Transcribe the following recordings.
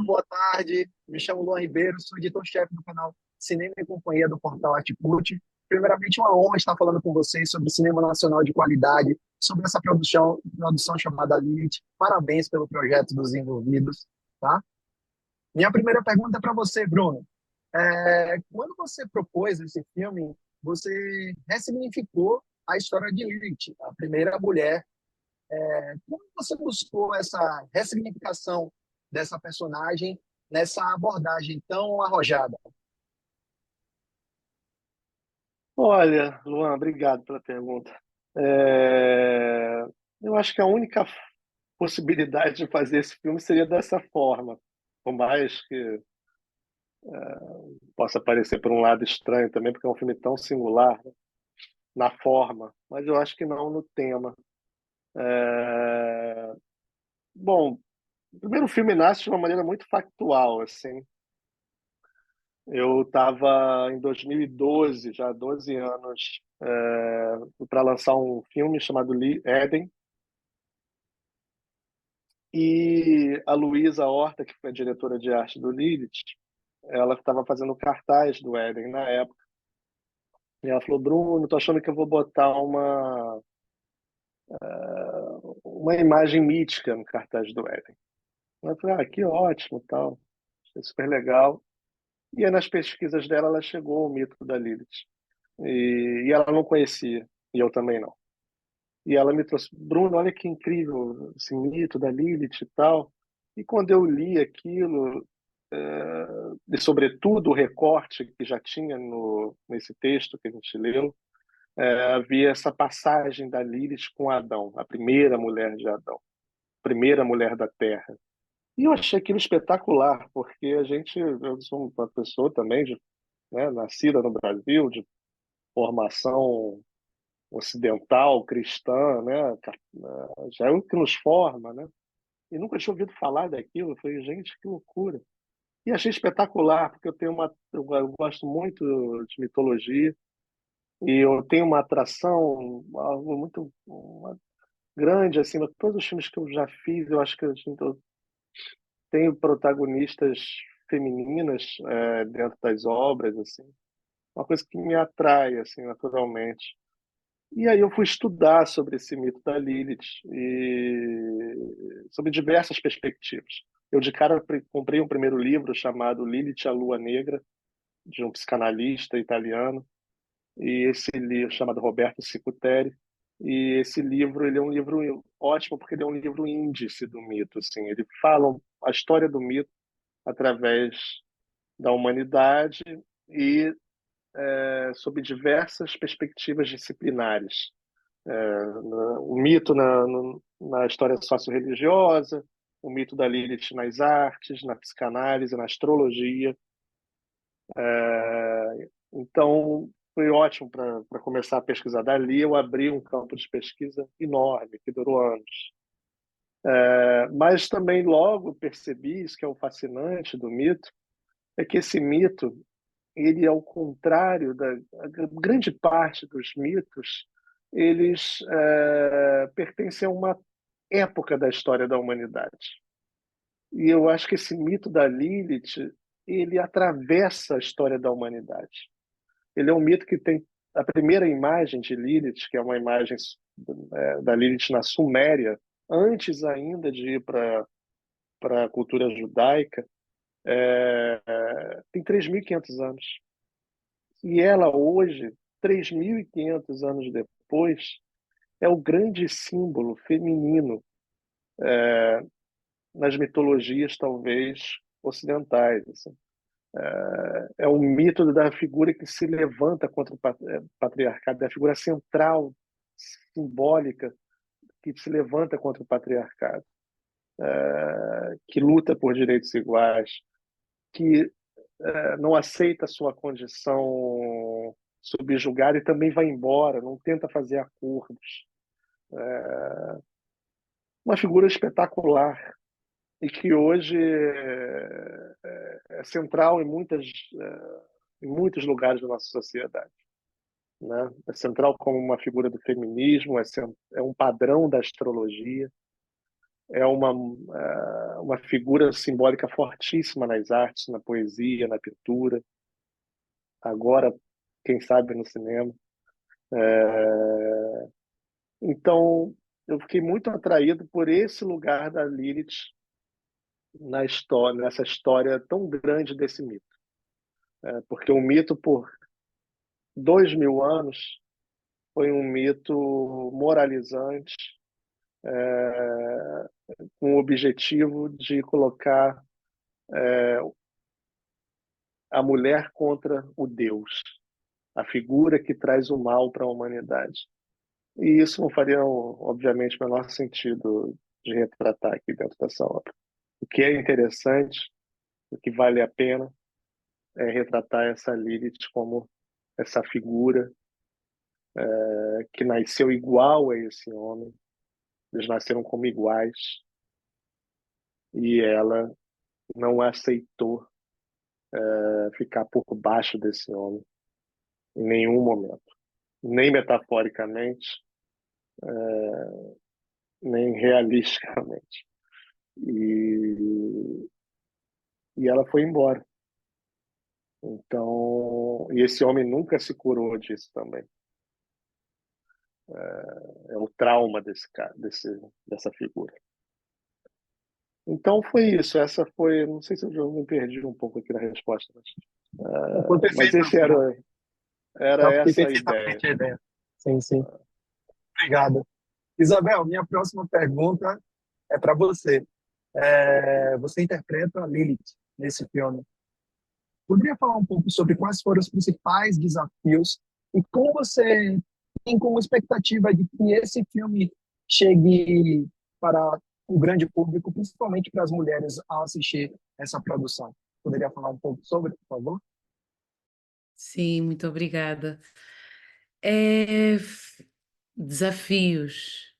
Boa tarde, me chamo Luan Ribeiro, sou editor-chefe do canal Cinema e Companhia do portal Atcult. Primeiramente, uma honra estar falando com vocês sobre cinema nacional de qualidade, sobre essa produção chamada Lilith. Parabéns pelo projeto dos envolvidos, tá? Minha primeira pergunta é para você, Bruno. Quando você propôs esse filme, você ressignificou a história de Lilith, a primeira mulher. Como você buscou essa ressignificação dessa personagem nessa abordagem tão arrojada? Olha, Luan, obrigado pela pergunta. É, Eu acho que a única possibilidade de fazer esse filme seria dessa forma, por mais que possa parecer por um lado estranho também, porque é um filme tão singular, né, na forma, mas eu acho que não no tema. É, Bom, o primeiro filme nasce de uma maneira muito factual, assim. Eu estava em 2012, já há 12 anos, para lançar um filme chamado Éden. E a Luísa Horta, que foi a diretora de arte do Lilith, ela estava fazendo cartaz do Éden na época. E ela falou: Bruno, tô achando que eu vou botar uma imagem mítica no cartaz do Éden. Eu falei: ah, que ótimo, tal. Achei super legal. E aí, nas pesquisas dela, ela chegou ao mito da Lilith. E ela não conhecia, e eu também não. E ela me trouxe: Bruno, olha que incrível esse mito da Lilith e tal. E quando eu li aquilo, e sobretudo o recorte que já tinha nesse texto que a gente leu, havia essa passagem da Lilith com Adão, a primeira mulher de Adão, a primeira mulher da Terra. E eu achei aquilo espetacular, porque eu sou uma pessoa também, né, nascida no Brasil, de formação ocidental, cristã, né, já é o que nos forma, né? E nunca tinha ouvido falar daquilo. Eu falei: gente, que loucura. E achei espetacular, porque eu gosto muito de mitologia e eu tenho uma atração algo muito grande assim, todos os filmes que eu já fiz, eu acho que eu tenho protagonistas femininas dentro das obras assim, uma coisa que me atrai assim naturalmente. E aí eu fui estudar sobre esse mito da Lilith e sobre diversas perspectivas. Eu de cara comprei um primeiro livro chamado Lilith, a Lua Negra, de um psicanalista italiano, e esse livro chamado Roberto Sicuteri. E esse livro, ele é um livro ótimo porque ele é um livro índice do mito, assim. Ele fala a história do mito através da humanidade e sob diversas perspectivas disciplinares. O mito na história socio-religiosa, o mito da Lilith nas artes, na psicanálise, na astrologia. Então, foi ótimo para começar a pesquisar. Dali, eu abri um campo de pesquisa enorme, que durou anos. Mas também logo percebi, isso que é o fascinante do mito, é que esse mito, ele ao contrário da a grande parte dos mitos, eles pertencem a uma época da história da humanidade. E eu acho que esse mito da Lilith, ele atravessa a história da humanidade. Ele é um mito que tem a primeira imagem de Lilith, que é uma imagem da Lilith na Suméria, antes ainda de ir para a cultura judaica, tem 3.500 anos. E ela hoje, 3.500 anos depois, é o grande símbolo feminino nas mitologias, talvez, ocidentais. Assim. É um mito da figura que se levanta contra o patriarcado, da figura central, simbólica, que se levanta contra o patriarcado, que luta por direitos iguais, que não aceita a sua condição subjugada e também vai embora, não tenta fazer acordos. Uma figura espetacular e que hoje é central em muitos lugares da nossa sociedade. Né? É central como uma figura do feminismo, é um padrão da astrologia. é uma figura simbólica fortíssima nas artes, na poesia, na pintura, agora, quem sabe, no cinema. É, Então, eu fiquei muito atraído por esse lugar da Lilith na história, nessa história tão grande desse mito. Porque o mito, por 2000 anos, foi um mito moralizante, é, com o objetivo de colocar a mulher contra o Deus, a figura que traz o mal para a humanidade. E isso não faria, obviamente, o menor sentido de retratar aqui dentro dessa obra. O que é interessante, o que vale a pena, é retratar essa Lilith como essa figura que nasceu igual a esse homem, eles nasceram como iguais, e ela não aceitou ficar por baixo desse homem em nenhum momento, nem metaforicamente, nem realisticamente. E, e ela foi embora. Então, e esse homem nunca se curou disso também. É o trauma dessa figura. Então foi isso. Essa foi. Não sei se eu já me perdi um pouco aqui na resposta, Foi mas perfeito, esse Rafael. era Captei essa a ideia. perfeitamente a ideia. Sim, sim. Obrigado. Isabel, minha próxima pergunta é para você. Você interpreta a Lilith nesse filme. Poderia falar um pouco sobre quais foram os principais desafios e como você tem como expectativa de que esse filme chegue para o grande público, principalmente para as mulheres, ao assistir essa produção? Poderia falar um pouco sobre, por favor? Sim, muito obrigada. É, desafios.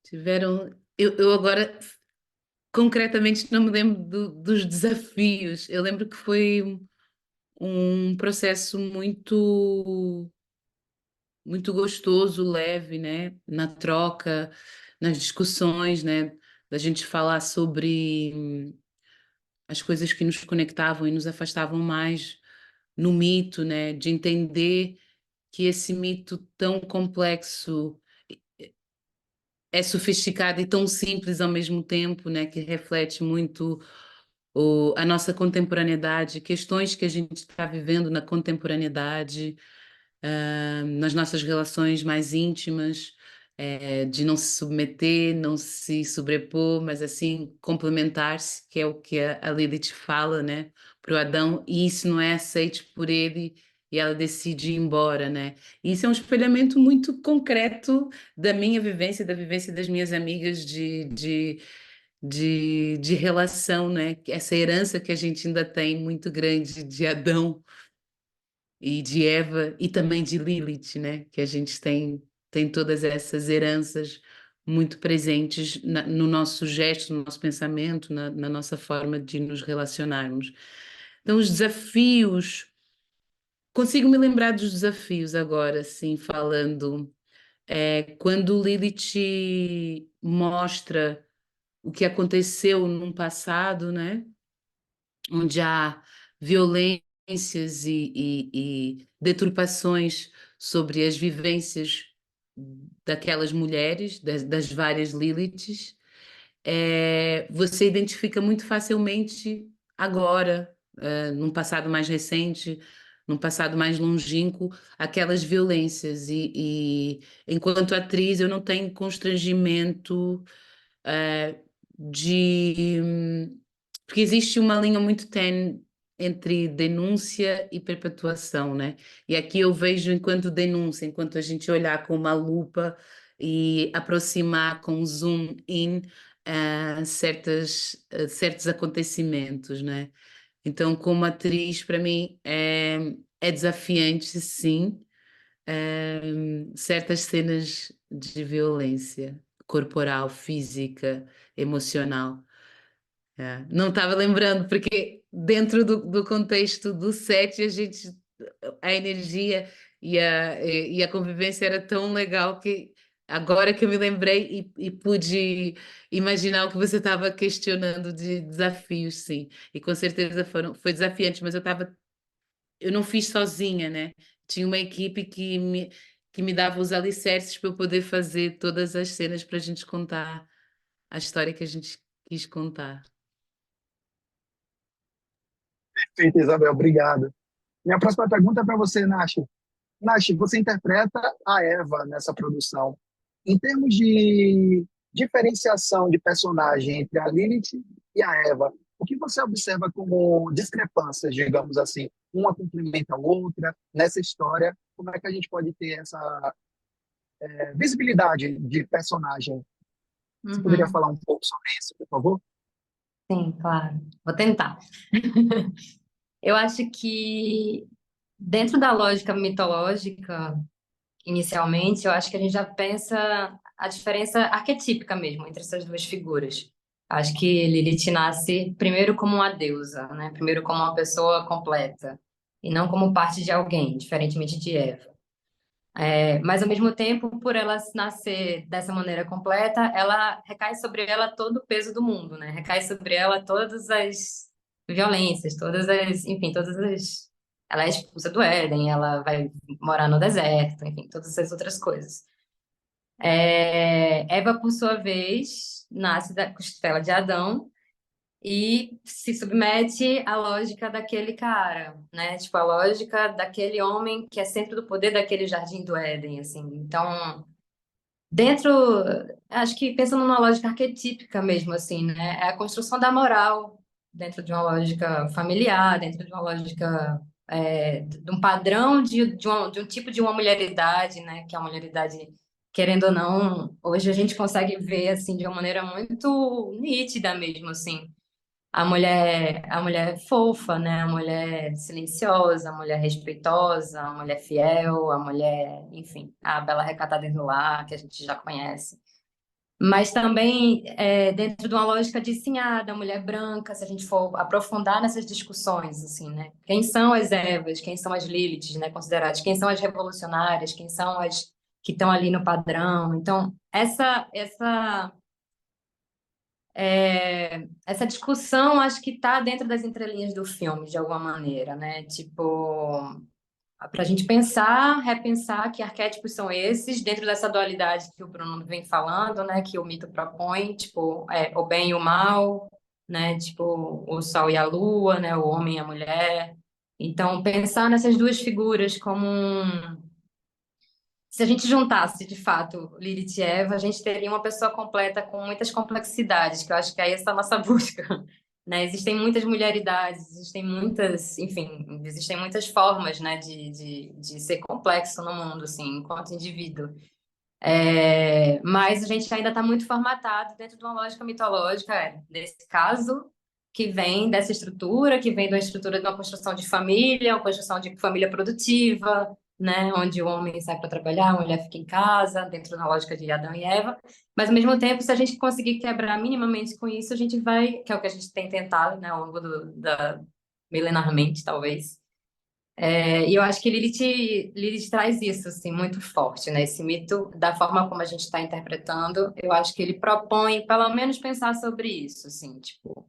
Tiveram. Eu agora concretamente não me lembro dos desafios. Eu lembro que foi um processo muito gostoso, leve, né? Na troca, nas discussões, né? Da gente falar sobre as coisas que nos conectavam e nos afastavam mais no mito, né? De entender que esse mito tão complexo é sofisticado e tão simples ao mesmo tempo, né? Que reflete muito a nossa contemporaneidade, questões que a gente está vivendo na contemporaneidade, nas nossas relações mais íntimas, de não se submeter, não se sobrepor, mas assim complementar-se, que é o que a Lilith fala, né, para o Adão, e isso não é aceito por ele. E ela decide ir embora, né? E isso é um espelhamento muito concreto da minha vivência, da vivência das minhas amigas de relação, né? Essa herança que a gente ainda tem muito grande de Adão e de Eva e também de Lilith, né? Que a gente tem todas essas heranças muito presentes no nosso gesto, no nosso pensamento, na nossa forma de nos relacionarmos. Então, os desafios, consigo me lembrar dos desafios agora, assim, falando. Quando Lilith mostra o que aconteceu num passado, né? Onde há violências e deturpações sobre as vivências daquelas mulheres, das várias Liliths, você identifica muito facilmente agora, num passado mais recente, num passado mais longínquo, aquelas violências. E enquanto atriz, eu não tenho constrangimento eh, de. Porque existe uma linha muito tênue entre denúncia e perpetuação, né? E aqui eu vejo enquanto denúncia, enquanto a gente olhar com uma lupa e aproximar com zoom in certos acontecimentos, né? Então, como atriz, para mim é desafiante, sim, certas cenas de violência corporal, física, emocional. Não estava lembrando, porque dentro do contexto do set, a energia e a convivência era tão legal que agora que eu me lembrei e pude imaginar o que você estava questionando de desafios, sim. E com certeza foi desafiante, mas eu não fiz sozinha, né? Tinha uma equipe que me dava os alicerces para eu poder fazer todas as cenas para a gente contar a história que a gente quis contar. Perfeito, Isabel, obrigado. Minha próxima pergunta é para você, Nash. Nash, você interpreta a Eva nessa produção. Em termos de diferenciação de personagem entre a Lilith e a Eva, o que você observa como discrepâncias, digamos assim? Uma complementa a outra nessa história? Como é que a gente pode ter essa visibilidade de personagem? Você poderia Uhum. falar um pouco sobre isso, por favor? Sim, claro. Vou tentar. Eu acho que dentro da lógica mitológica, inicialmente, eu acho que a gente já pensa a diferença arquetípica mesmo entre essas duas figuras. Acho que Lilith nasce primeiro como uma deusa, né? Primeiro como uma pessoa completa, e não como parte de alguém, diferentemente de Eva. Mas, ao mesmo tempo, por ela nascer dessa maneira completa, ela recai sobre ela todo o peso do mundo, né? Recai sobre ela todas as violências, enfim, todas as. Ela é expulsa do Éden, ela vai morar no deserto, enfim, todas essas outras coisas. Eva, por sua vez, nasce da costela de Adão e se submete à lógica daquele cara, né? Tipo, a lógica daquele homem que é centro do poder daquele jardim do Éden, assim. Então, dentro, acho que pensando numa lógica arquetípica mesmo, assim, né? É a construção da moral dentro de uma lógica familiar, dentro de uma lógica, de um padrão de um tipo de uma mulheridade, né? Que é a mulheridade, querendo ou não, hoje a gente consegue ver, assim, de uma maneira muito nítida mesmo, assim a mulher fofa, né? A mulher silenciosa, a mulher respeitosa, a mulher fiel, a mulher, enfim, a bela recatada do lar, que a gente já conhece. Mas também dentro de uma lógica de sim, da mulher branca, se a gente for aprofundar nessas discussões, assim, né? Quem são as Evas, quem são as Liliths, né, consideradas? Quem são as revolucionárias? Quem são as que estão ali no padrão? Então, essa discussão acho que está dentro das entrelinhas do filme, de alguma maneira, né? Tipo, para a gente pensar, repensar que arquétipos são esses, dentro dessa dualidade que o Bruno vem falando, né? Que o mito propõe, tipo, o bem e o mal, né? Tipo, o sol e a lua, né? O homem e a mulher. Então, pensar nessas duas figuras como se a gente juntasse, de fato, Lilith e Eva, a gente teria uma pessoa completa com muitas complexidades, que eu acho que é essa a nossa busca, né? Existem muitas mulheridades, existem muitas, enfim, existem muitas formas, né, de ser complexo no mundo, assim, enquanto indivíduo. Mas a gente ainda está muito formatado dentro de uma lógica mitológica, desse caso, que vem dessa estrutura, que vem da estrutura de uma construção de família, uma construção de família produtiva, né, onde o homem sai para trabalhar, a mulher fica em casa, dentro da lógica de Adão e Eva. Mas, ao mesmo tempo, se a gente conseguir quebrar minimamente com isso, a gente vai, que é o que a gente tem tentado, né, ao longo milenarmente, talvez, e eu acho que Lilith traz isso, assim, muito forte, né? Esse mito, da forma como a gente está interpretando, eu acho que ele propõe, pelo menos, pensar sobre isso, assim, tipo,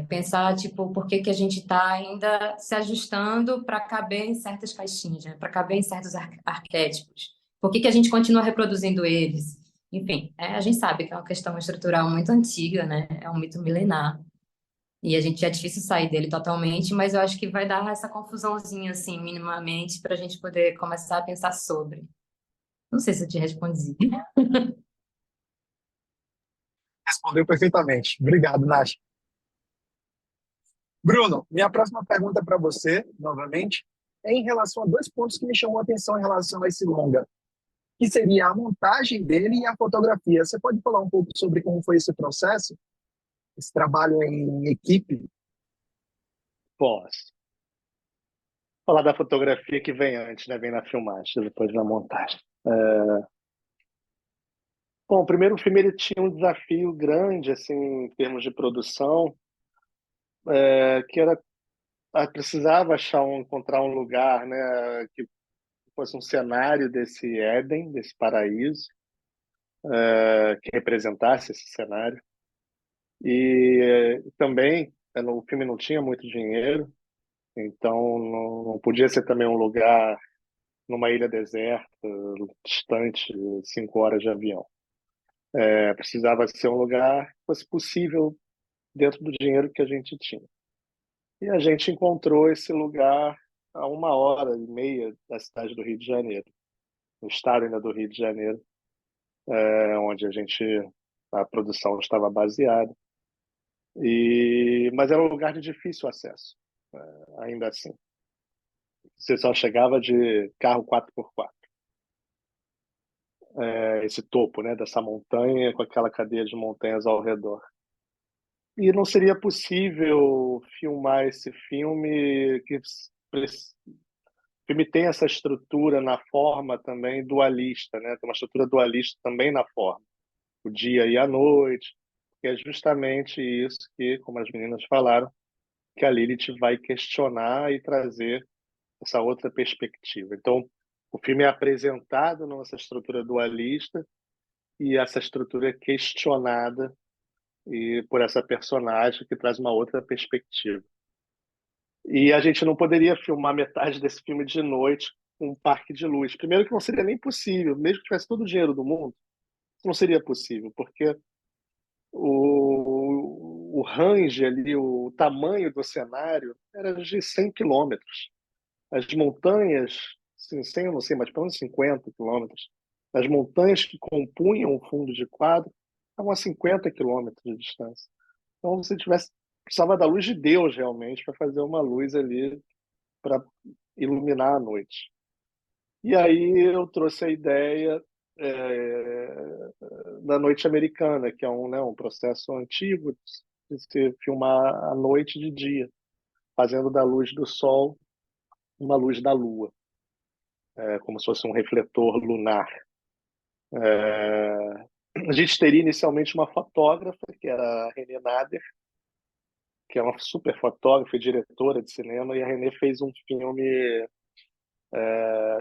pensar, tipo, por que que a gente está ainda se ajustando para caber em certas caixinhas, né? Para caber em certos arquétipos. Por que que a gente continua reproduzindo eles? Enfim, a gente sabe que é uma questão estrutural muito antiga, né? É um mito milenar. E a gente é difícil sair dele totalmente, mas eu acho que vai dar essa confusãozinha, assim, minimamente, para a gente poder começar a pensar sobre. Não sei se eu te respondi. Respondeu perfeitamente. Obrigado, Nash. Bruno, minha próxima pergunta para você, novamente, é em relação a dois pontos que me chamou a atenção em relação a esse longa, que seria a montagem dele e a fotografia. Você pode falar um pouco sobre como foi esse processo, esse trabalho em equipe? Posso. Falar da fotografia que vem antes, né? Vem na filmagem, depois na montagem. Bom, o primeiro filme ele tinha um desafio grande, assim, em termos de produção, que era precisava encontrar um lugar, né, que fosse um cenário desse Éden, desse paraíso, que representasse esse cenário. E também, o filme não tinha muito dinheiro, então não podia ser também um lugar numa ilha deserta, distante, 5 horas de avião. Precisava ser um lugar que fosse possível dentro do dinheiro que a gente tinha. E a gente encontrou esse lugar a 1 hora e meia da cidade do Rio de Janeiro, no estado ainda do Rio de Janeiro, onde a produção estava baseada. Mas era um lugar de difícil acesso, ainda assim. Você só chegava de carro 4x4. Esse topo, né, dessa montanha, com aquela cadeia de montanhas ao redor. E não seria possível filmar esse filme o filme tem essa estrutura na forma também dualista, né? Tem uma estrutura dualista também na forma, o dia e a noite, que é justamente isso que, como as meninas falaram, que a Lilith vai questionar e trazer essa outra perspectiva. Então, o filme é apresentado nessa estrutura dualista e essa estrutura é questionada e por essa personagem que traz uma outra perspectiva. E a gente não poderia filmar metade desse filme de noite com um parque de luz. Primeiro que não seria nem possível, mesmo que tivesse todo o dinheiro do mundo, isso não seria possível, porque o range ali, o tamanho do cenário era de 100 quilômetros. As montanhas, 100 eu não sei, mas pelo menos 50 quilômetros. As montanhas que compunham o fundo de quadro estavam a 50 quilômetros de distância. Então, se tivesse, precisava da luz de Deus realmente para fazer uma luz ali para iluminar a noite. E aí eu trouxe a ideia da noite americana, que é um processo antigo de se filmar à noite de dia, fazendo da luz do sol uma luz da lua, como se fosse um refletor lunar. A gente teria inicialmente uma fotógrafa, que era a Renée Nader, que é uma super fotógrafa e diretora de cinema, e a Renée fez um filme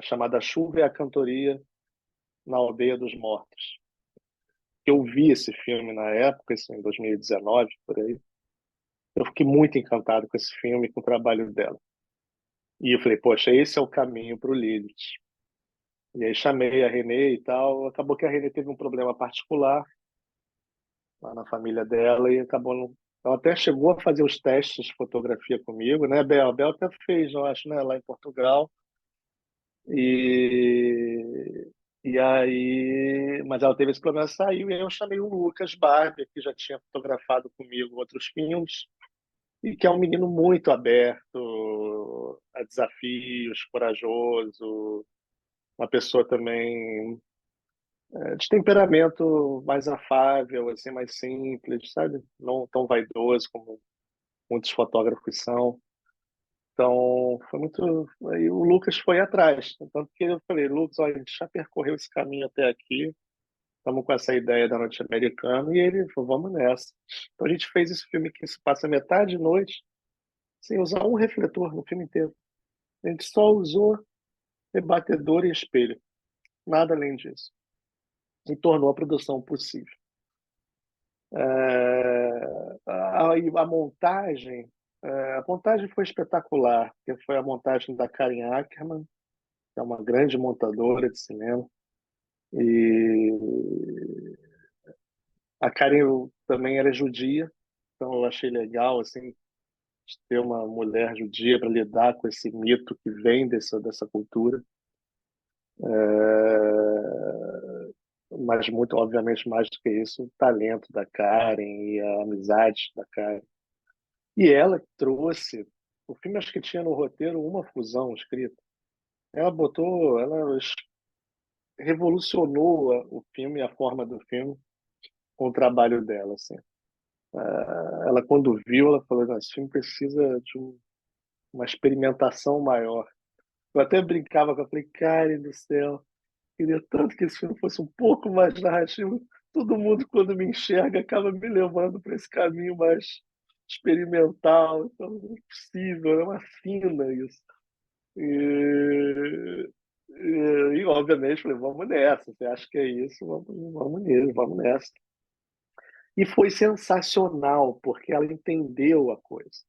chamado A Chuva e a Cantoria na Aldeia dos Mortos. Eu vi esse filme na época, isso em 2019, por aí. Eu fiquei muito encantado com esse filme, com o trabalho dela. E eu falei, poxa, esse é o caminho para o Lilith. E aí chamei a Renée e tal. Acabou que a Renée teve um problema particular lá na família dela e acabou não... Ela até chegou a fazer os testes de fotografia comigo, né, Bel? A Bel até fez, eu acho, né, lá em Portugal. E, e aí, mas ela teve esse problema, saiu, e aí eu chamei o Lucas Barber, que já tinha fotografado comigo outros filmes, e que é um menino muito aberto a desafios, corajoso, uma pessoa também de temperamento mais afável, assim, mais simples, sabe? Não tão vaidoso como muitos fotógrafos são. Então, foi muito. Aí o Lucas foi atrás. Tanto que eu falei, Lucas, olha, a gente já percorreu esse caminho até aqui, estamos com essa ideia da noite americana, e ele falou, vamos nessa. Então a gente fez esse filme que se passa metade de noite, sem usar um refletor no filme inteiro. A gente só usou rebatedor e espelho, nada além disso. E tornou a produção possível. A montagem. A montagem foi espetacular, porque foi a montagem da Karen Ackerman, que é uma grande montadora de cinema. E a Karen também era judia, então eu achei legal assim ter uma mulher judia para lidar com esse mito que vem dessa cultura. Mas muito, obviamente, mais do que isso, o talento da Karen e a amizade da Karen. E ela trouxe, o filme acho que tinha no roteiro uma fusão escrita. Ela revolucionou o filme, a forma do filme, com o trabalho dela, assim. Ela, quando viu, ela falou, esse filme precisa de uma experimentação maior. Eu até brincava com ela, falei, Karen do céu, queria tanto que esse filme fosse um pouco mais narrativo. Todo mundo, quando me enxerga, acaba me levando para esse caminho mais experimental. Então, não é possível, é uma fina isso. E E, obviamente, falei, vamos nessa. Você acha que é isso? Vamos nisso, vamos nessa. E foi sensacional, porque ela entendeu a coisa.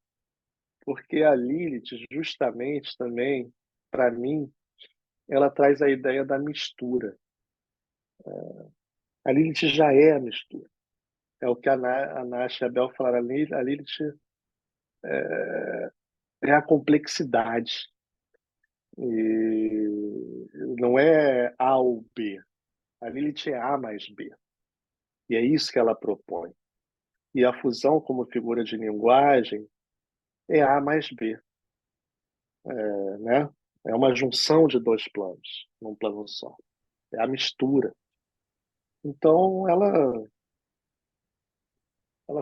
Porque a Lilith, justamente também, para mim, ela traz a ideia da mistura. A Lilith já é a mistura. É o que a Nash e a Bel falaram. A Lilith é a complexidade. E não é A ou B. A Lilith é A mais B. E é isso que ela propõe. E a fusão como figura de linguagem é A mais B, né? É uma junção de dois planos, num plano só. É a mistura. Então, ela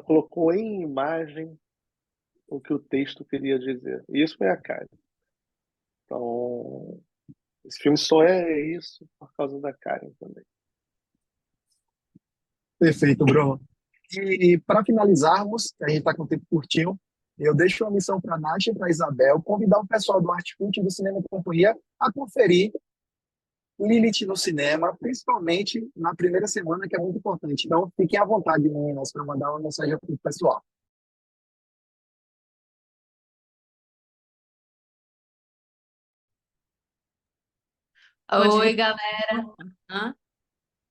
colocou em imagem o que o texto queria dizer. E isso foi a Karen. Então, esse filme só é isso por causa da Karen também. Perfeito, Bruno. E para finalizarmos, a gente está com o tempo curtinho, eu deixo uma missão para a Nath e para a Isabel convidar o pessoal do Arte Cult e do Cinema e Companhia a conferir Lilith no cinema, principalmente na primeira semana, que é muito importante. Então, fiquem à vontade, meninas, para mandar uma mensagem para o pessoal. Pode Oi, repetir, galera. Hã?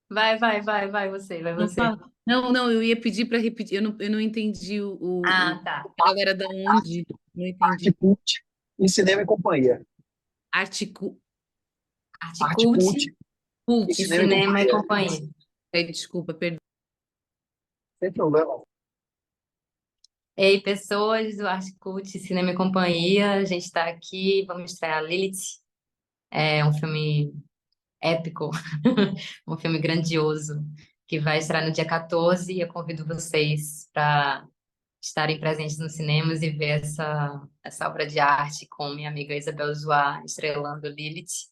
Vai não você. fala. Não, não, eu ia pedir para repetir. Eu não entendi Ah, tá. a galera da onde. Não Arte entendi. Cult e Cinema e Companhia. Articu... Arte Arte Cult Cult e Cult. e Cinema e Cinema e Companhia. Companhia. Desculpa, perdão. Sem problema. Ei, pessoas do Arte Cult e Cinema e Companhia, a gente está aqui, vamos estrear Lilith. É um filme épico, um filme grandioso, que vai estrear no dia 14 e eu convido vocês para estarem presentes nos cinemas e ver essa obra de arte com minha amiga Isabel Zoá estrelando Lilith,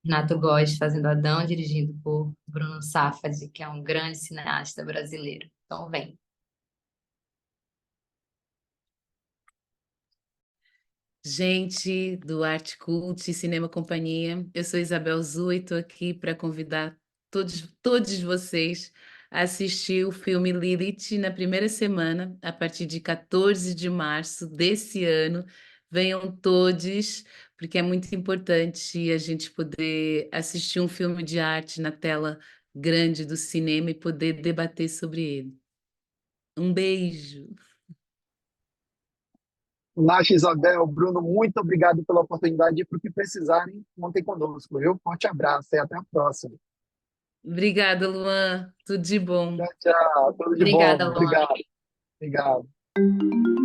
Renato Góes fazendo Adão, dirigido por Bruno Safadi, que é um grande cineasta brasileiro. Então, vem. Gente do Arte Cult e Cinema Companhia, eu sou Isabel Zu e estou aqui para convidar todos vocês a assistir o filme Lilith na primeira semana, a partir de 14 de março desse ano. Venham todos, porque é muito importante a gente poder assistir um filme de arte na tela grande do cinema e poder debater sobre ele. Um beijo! Nath, Isabel, Bruno, muito obrigado pela oportunidade e para o que precisarem, contem conosco, viu? Forte abraço e até a próxima. Obrigada, Luan. Tudo de bom. Tchau, tchau. Tudo de bom. Obrigada, Luana. Obrigado. Obrigado.